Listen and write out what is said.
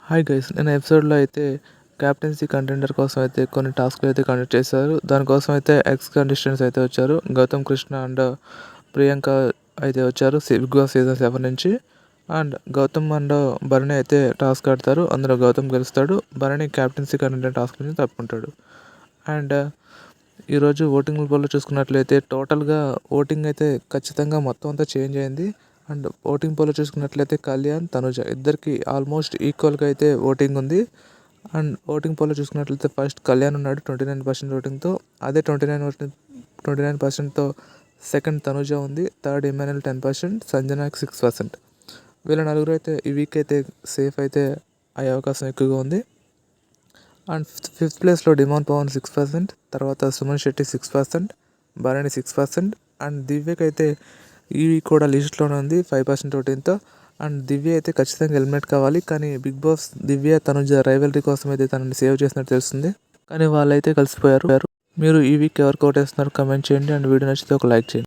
Hi guys, నేను ఎపిసోడ్లో అయితే క్యాప్టెన్సీ కంటెండర్ కోసం అయితే కొన్ని టాస్క్లు అయితే కండక్ట్ చేశారు. దానికోసం అయితే ఎక్స్ కంటెస్టెంట్స్ అయితే వచ్చారు. గౌతమ్ కృష్ణ అండ్ ప్రియాంక అయితే వచ్చారు బిగ్ బాస్ సీజన్ 7 నుంచి. అండ్ గౌతమ్ అండ్ భరణి అయితే టాస్క్ ఆడతారు. అందులో గౌతమ్ గెలుస్తాడు. భరణి క్యాప్టెన్సీ కంటెండర్ టాస్క్ నుంచి తప్పుకుంటాడు. అండ్ ఈరోజు ఓటింగ్ పోల్లో చూసుకున్నట్లయితే టోటల్గా ఓటింగ్ అయితే ఖచ్చితంగా మొత్తం అంతా చేంజ్ అయింది. అండ్ ఓటింగ్ పోల్లో చూసుకున్నట్లయితే కళ్యాణ్, తనుజ ఇద్దరికి ఆల్మోస్ట్ ఈక్వల్గా అయితే ఓటింగ్ ఉంది. అండ్ ఓటింగ్ పోల్లో చూసుకున్నట్లయితే ఫస్ట్ కళ్యాణ్ ఉన్నాడు 29% ఓటింగ్తో. అదే 29%తో సెకండ్ తనుజ ఉంది. Third Emmanuel 10%, సంజనాకి 6%. వీళ్ళ నలుగురు అయితే ఈ వీక్ అయితే సేఫ్ అయితే అయ్యే అవకాశం ఎక్కువగా ఉంది. అండ్ ఫిఫ్త్ ప్లేస్లో డిమాండ్ పవన్ 6%, తర్వాత సుమన్ శెట్టి 6%, భరణి 6%. అండ్ దివ్యకి అయితే ఈ వీక్ కూడా లిస్ట్లోనే ఉంది 5% ఓటింగ్తో. అండ్ దివ్య అయితే ఖచ్చితంగా హెల్మెట్ కావాలి. కానీ బిగ్ బాస్ దివ్య తనుజ రైవల్రీ కోసం అయితే తనని సేవ్ చేసినట్టు తెలుస్తుంది. కానీ వాళ్ళైతే కలిసిపోయారు. మీరు ఈ వీక్ ఎవరికి ఓటేస్తున్నారు కమెంట్ చేయండి. అండ్ వీడియో నచ్చితే ఒక లైక్ చేయండి.